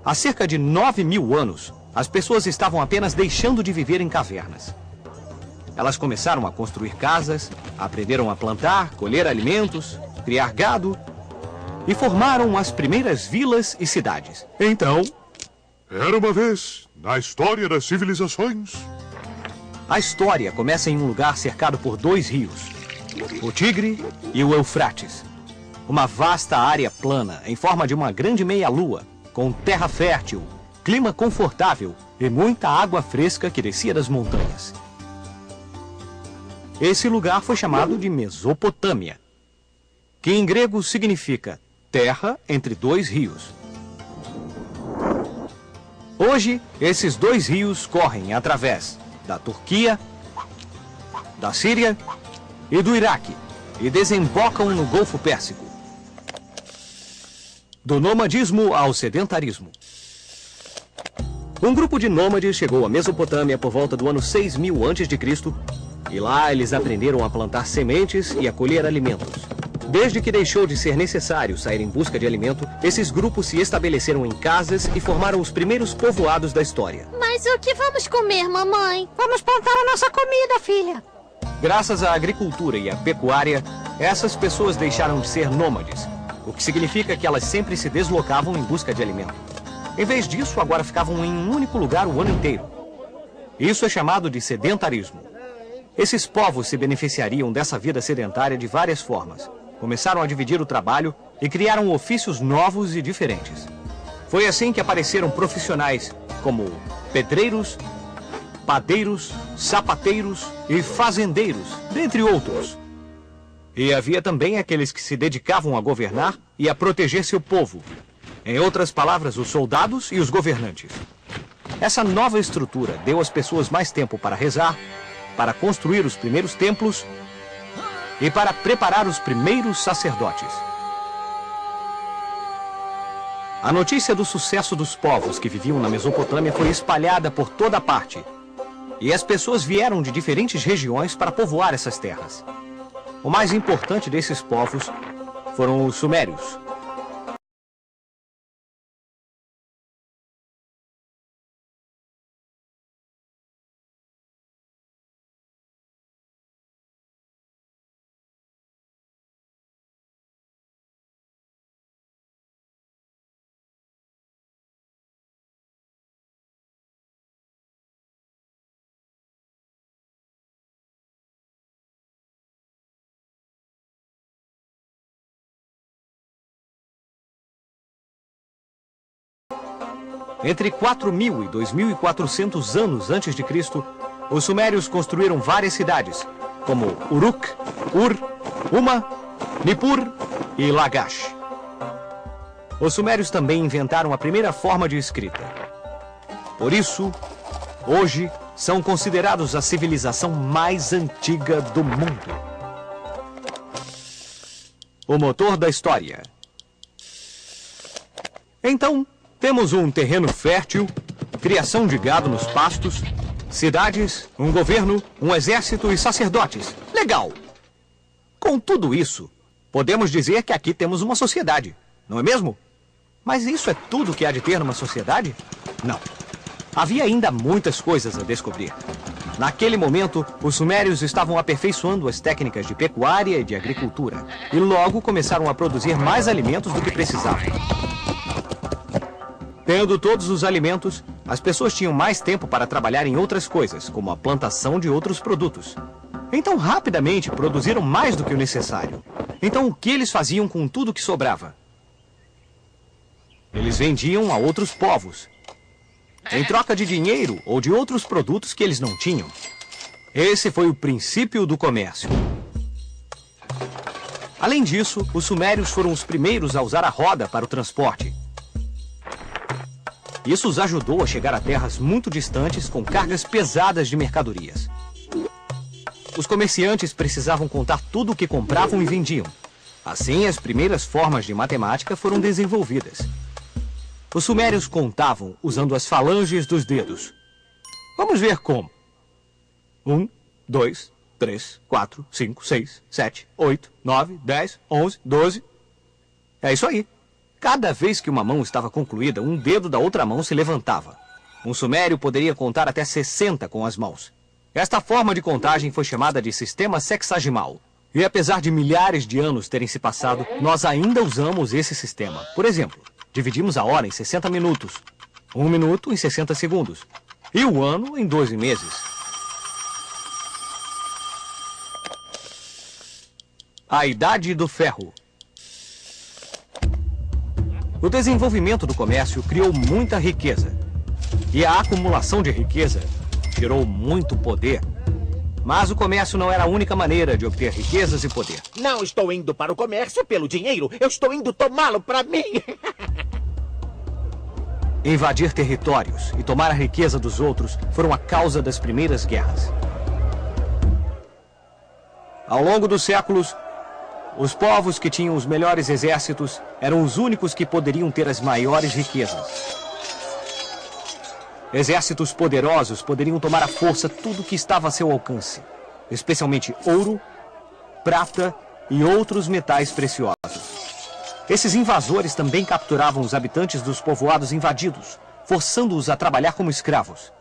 Há cerca de 9.000 anos, as pessoas estavam apenas deixando de viver em cavernas. Elas começaram a construir casas, aprenderam a plantar, colher alimentos, criar gado e formaram as primeiras vilas e cidades. Então, era uma vez, na história das civilizações. A história começa em um lugar cercado por 2 rios, o Tigre e o Eufrates. Uma vasta área plana, em forma de uma grande meia-lua, com terra fértil, clima confortável e muita água fresca que descia das montanhas. Esse lugar foi chamado de Mesopotâmia, que em grego significa terra entre 2 rios. Hoje, esses 2 rios correm através da Turquia, da Síria e do Iraque e desembocam no Golfo Pérsico. Do nomadismo ao sedentarismo. Um grupo de nômades chegou à Mesopotâmia por volta do ano 6.000 a.C. e lá eles aprenderam a plantar sementes e a colher alimentos. Desde que deixou de ser necessário sair em busca de alimento, esses grupos se estabeleceram em casas e formaram os primeiros povoados da história. Mas o que vamos comer, mamãe? Vamos plantar a nossa comida, filha. Graças à agricultura e à pecuária, essas pessoas deixaram de ser nômades, o que significa que elas sempre se deslocavam em busca de alimento. Em vez disso, agora ficavam em um único lugar o ano inteiro. Isso é chamado de sedentarismo. Esses povos se beneficiariam dessa vida sedentária de várias formas. Começaram a dividir o trabalho e criaram ofícios novos e diferentes. Foi assim que apareceram profissionais como pedreiros, padeiros, sapateiros e fazendeiros, dentre outros. E havia também aqueles que se dedicavam a governar e a proteger seu povo. Em outras palavras, os soldados e os governantes. Essa nova estrutura deu às pessoas mais tempo para rezar, para construir os primeiros templos e para preparar os primeiros sacerdotes. A notícia do sucesso dos povos que viviam na Mesopotâmia foi espalhada por toda parte. E as pessoas vieram de diferentes regiões para povoar essas terras. O mais importante desses povos foram os sumérios. Entre 4.000 e 2.400 anos antes de Cristo, os sumérios construíram várias cidades, como Uruk, Ur, Uma, Nippur e Lagash. Os sumérios também inventaram a primeira forma de escrita. Por isso, hoje, são considerados a civilização mais antiga do mundo. O motor da história. Então, temos um terreno fértil, criação de gado nos pastos, cidades, um governo, um exército e sacerdotes. Legal! Com tudo isso, podemos dizer que aqui temos uma sociedade, não é mesmo? Mas isso é tudo que há de ter numa sociedade? Não. Havia ainda muitas coisas a descobrir. Naquele momento, os sumérios estavam aperfeiçoando as técnicas de pecuária e de agricultura. E logo começaram a produzir mais alimentos do que precisavam. Tendo todos os alimentos, as pessoas tinham mais tempo para trabalhar em outras coisas, como a plantação de outros produtos. Então, rapidamente, produziram mais do que o necessário. Então, o que eles faziam com tudo que sobrava? Eles vendiam a outros povos, em troca de dinheiro ou de outros produtos que eles não tinham. Esse foi o princípio do comércio. Além disso, os sumérios foram os primeiros a usar a roda para o transporte. Isso os ajudou a chegar a terras muito distantes com cargas pesadas de mercadorias. Os comerciantes precisavam contar tudo o que compravam e vendiam. Assim, as primeiras formas de matemática foram desenvolvidas. Os sumérios contavam usando as falanges dos dedos. Vamos ver como. 1, 2, 3, 4, 5, 6, 7, 8, 9, 10, 11, 12. É isso aí. Cada vez que uma mão estava concluída, um dedo da outra mão se levantava. Um sumério poderia contar até 60 com as mãos. Esta forma de contagem foi chamada de sistema sexagimal. E apesar de milhares de anos terem se passado, nós ainda usamos esse sistema. Por exemplo, dividimos a hora em 60 minutos, 1 minuto em 60 segundos e o ano em 12 meses. A Idade do Ferro. O desenvolvimento do comércio criou muita riqueza. E a acumulação de riqueza gerou muito poder. Mas o comércio não era a única maneira de obter riquezas e poder. Não estou indo para o comércio pelo dinheiro. Eu estou indo tomá-lo para mim. Invadir territórios e tomar a riqueza dos outros foram a causa das primeiras guerras. Ao longo dos séculos, os povos que tinham os melhores exércitos eram os únicos que poderiam ter as maiores riquezas. Exércitos poderosos poderiam tomar à força tudo que estava a seu alcance, especialmente ouro, prata e outros metais preciosos. Esses invasores também capturavam os habitantes dos povoados invadidos, forçando-os a trabalhar como escravos.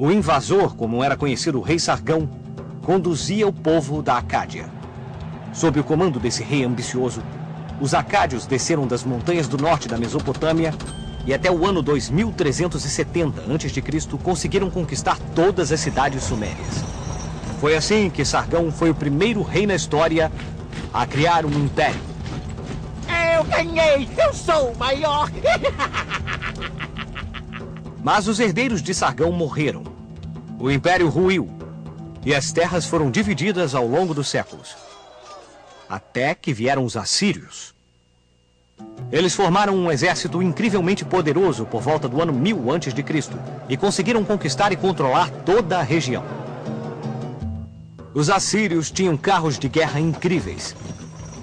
O invasor, como era conhecido o rei Sargão, conduzia o povo da Acádia. Sob o comando desse rei ambicioso, os acádios desceram das montanhas do norte da Mesopotâmia e até o ano 2370 a.C. conseguiram conquistar todas as cidades sumérias. Foi assim que Sargão foi o primeiro rei na história a criar um império. Eu ganhei! Eu sou o maior! Mas os herdeiros de Sargão morreram. O império ruiu e as terras foram divididas ao longo dos séculos. Até que vieram os assírios. Eles formaram um exército incrivelmente poderoso por volta do ano 1000 a.C. e conseguiram conquistar e controlar toda a região. Os assírios tinham carros de guerra incríveis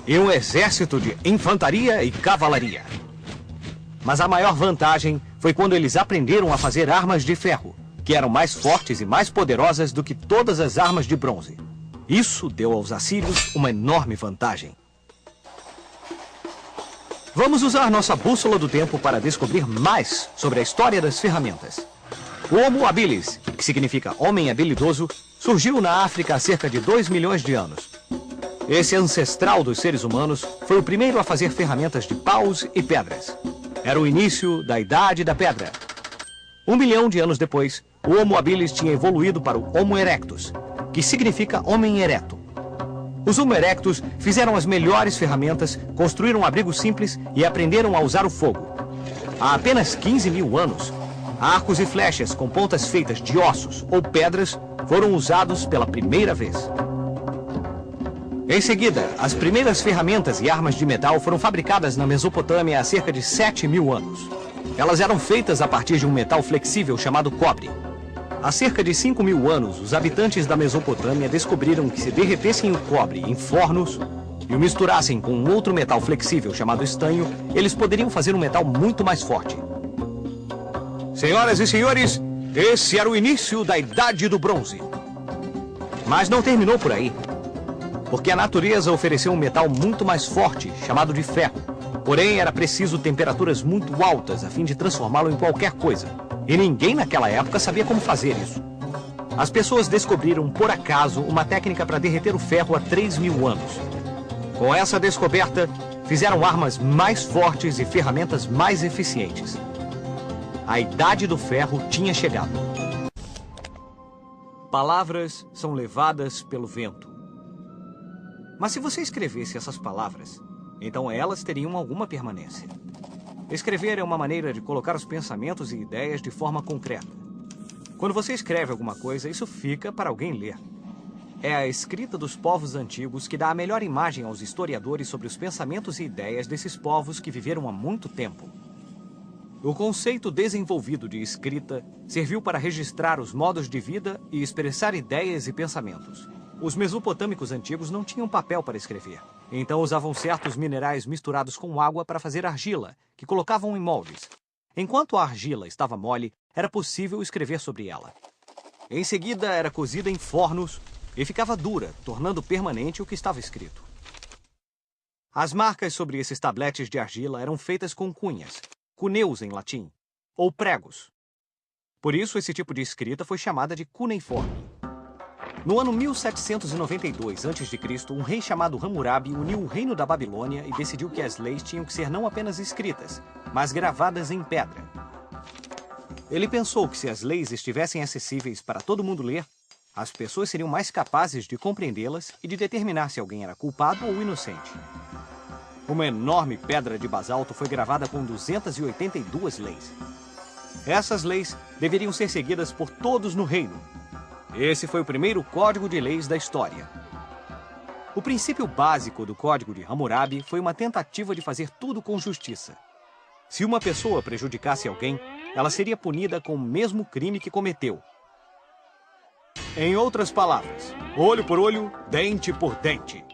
e um exército de infantaria e cavalaria. Mas a maior vantagem foi quando eles aprenderam a fazer armas de ferro, que eram mais fortes e mais poderosas do que todas as armas de bronze. Isso deu aos assírios uma enorme vantagem. Vamos usar nossa bússola do tempo para descobrir mais sobre a história das ferramentas. O Homo habilis, que significa homem habilidoso, surgiu na África há cerca de 2 milhões de anos. Esse ancestral dos seres humanos foi o primeiro a fazer ferramentas de paus e pedras. Era o início da Idade da Pedra. 1 milhão de anos depois, o Homo habilis tinha evoluído para o Homo erectus, que significa homem ereto. Os Homo erectus fizeram as melhores ferramentas, construíram abrigos simples e aprenderam a usar o fogo. Há apenas 15 mil anos, arcos e flechas com pontas feitas de ossos ou pedras foram usados pela primeira vez. Em seguida, as primeiras ferramentas e armas de metal foram fabricadas na Mesopotâmia há cerca de 7 mil anos. Elas eram feitas a partir de um metal flexível chamado cobre. Há cerca de 5 mil anos, os habitantes da Mesopotâmia descobriram que se derretessem o cobre em fornos e o misturassem com um outro metal flexível chamado estanho, eles poderiam fazer um metal muito mais forte. Senhoras e senhores, esse era o início da Idade do Bronze. Mas não terminou por aí, porque a natureza ofereceu um metal muito mais forte, chamado de ferro. Porém, era preciso temperaturas muito altas a fim de transformá-lo em qualquer coisa. E ninguém naquela época sabia como fazer isso. As pessoas descobriram, por acaso, uma técnica para derreter o ferro há 3.000 anos. Com essa descoberta, fizeram armas mais fortes e ferramentas mais eficientes. A idade do ferro tinha chegado. Palavras são levadas pelo vento. Mas se você escrevesse essas palavras, então elas teriam alguma permanência. Escrever é uma maneira de colocar os pensamentos e ideias de forma concreta. Quando você escreve alguma coisa, isso fica para alguém ler. É a escrita dos povos antigos que dá a melhor imagem aos historiadores sobre os pensamentos e ideias desses povos que viveram há muito tempo. O conceito desenvolvido de escrita serviu para registrar os modos de vida e expressar ideias e pensamentos. Os mesopotâmicos antigos não tinham papel para escrever, então usavam certos minerais misturados com água para fazer argila, que colocavam em moldes. Enquanto a argila estava mole, era possível escrever sobre ela. Em seguida, era cozida em fornos e ficava dura, tornando permanente o que estava escrito. As marcas sobre esses tabletes de argila eram feitas com cunhas, cuneus em latim, ou pregos. Por isso, esse tipo de escrita foi chamada de cuneiforme. No ano 1792 a.C., um rei chamado Hammurabi uniu o reino da Babilônia e decidiu que as leis tinham que ser não apenas escritas, mas gravadas em pedra. Ele pensou que se as leis estivessem acessíveis para todo mundo ler, as pessoas seriam mais capazes de compreendê-las e de determinar se alguém era culpado ou inocente. Uma enorme pedra de basalto foi gravada com 282 leis. Essas leis deveriam ser seguidas por todos no reino. Esse foi o primeiro código de leis da história. O princípio básico do código de Hammurabi foi uma tentativa de fazer tudo com justiça. Se uma pessoa prejudicasse alguém, ela seria punida com o mesmo crime que cometeu. Em outras palavras, olho por olho, dente por dente.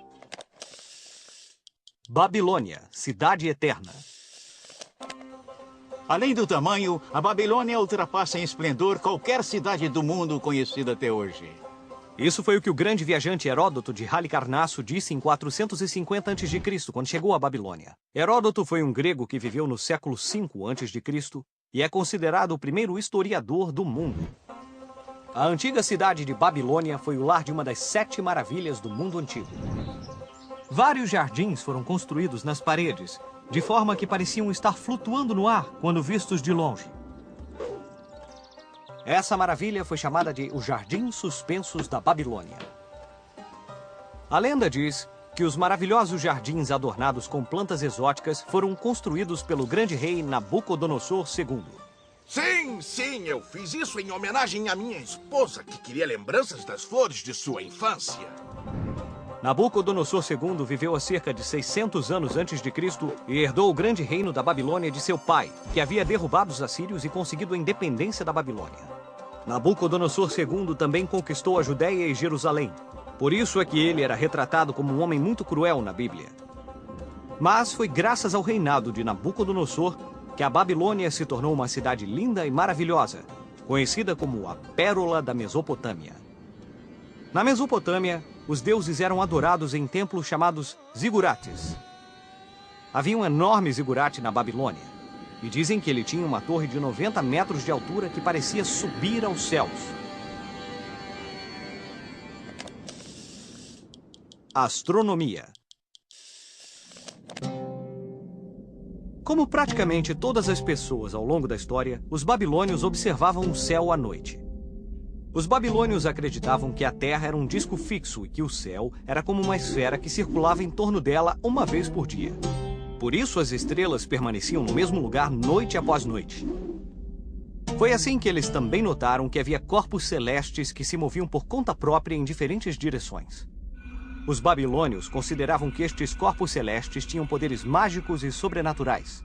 Babilônia, cidade eterna. Além do tamanho, a Babilônia ultrapassa em esplendor qualquer cidade do mundo conhecida até hoje. Isso foi o que o grande viajante Heródoto de Halicarnasso disse em 450 a.C., quando chegou à Babilônia. Heródoto foi um grego que viveu no século V a.C. e é considerado o primeiro historiador do mundo. A antiga cidade de Babilônia foi o lar de uma das 7 maravilhas do mundo antigo. Vários jardins foram construídos nas paredes, de forma que pareciam estar flutuando no ar quando vistos de longe. Essa maravilha foi chamada de os Jardins Suspensos da Babilônia. A lenda diz que os maravilhosos jardins adornados com plantas exóticas foram construídos pelo grande rei Nabucodonosor II. Sim, eu fiz isso em homenagem à minha esposa, que queria lembranças das flores de sua infância. Nabucodonosor II viveu há cerca de 600 anos antes de Cristo e herdou o grande reino da Babilônia de seu pai, que havia derrubado os assírios e conseguido a independência da Babilônia. Nabucodonosor II também conquistou a Judéia e Jerusalém. Por isso é que ele era retratado como um homem muito cruel na Bíblia. Mas foi graças ao reinado de Nabucodonosor que a Babilônia se tornou uma cidade linda e maravilhosa, conhecida como a Pérola da Mesopotâmia. Na Mesopotâmia, os deuses eram adorados em templos chamados zigurates. Havia um enorme zigurate na Babilônia, e dizem que ele tinha uma torre de 90 metros de altura que parecia subir aos céus. Astronomia. Como praticamente todas as pessoas ao longo da história, os babilônios observavam o céu à noite. Os babilônios acreditavam que a Terra era um disco fixo e que o céu era como uma esfera que circulava em torno dela uma vez por dia. Por isso as estrelas permaneciam no mesmo lugar noite após noite. Foi assim que eles também notaram que havia corpos celestes que se moviam por conta própria em diferentes direções. Os babilônios consideravam que estes corpos celestes tinham poderes mágicos e sobrenaturais.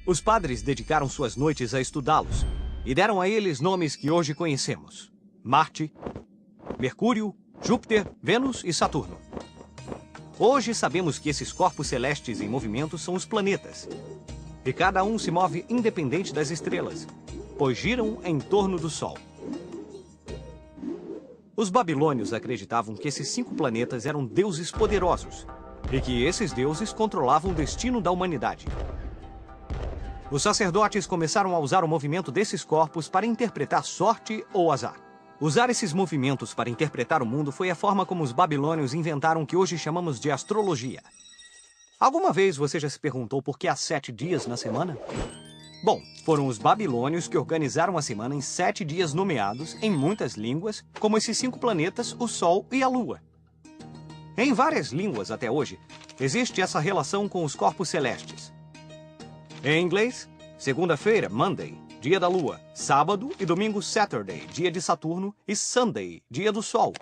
Os padres dedicaram suas noites a estudá-los e deram a eles nomes que hoje conhecemos: Marte, Mercúrio, Júpiter, Vênus e Saturno. Hoje sabemos que esses corpos celestes em movimento são os planetas, e cada um se move independente das estrelas, pois giram em torno do Sol. Os babilônios acreditavam que esses 5 planetas eram deuses poderosos, e que esses deuses controlavam o destino da humanidade. Os sacerdotes começaram a usar o movimento desses corpos para interpretar sorte ou azar. Usar esses movimentos para interpretar o mundo foi a forma como os babilônios inventaram o que hoje chamamos de astrologia. Alguma vez você já se perguntou por que há 7 dias na semana? Bom, foram os babilônios que organizaram a semana em 7 dias nomeados em muitas línguas, como esses 5 planetas, o Sol e a Lua. Em várias línguas até hoje, existe essa relação com os corpos celestes. Em inglês, segunda-feira, Monday, dia da Lua, sábado e domingo, Saturday, dia de Saturno, e Sunday, dia do Sol.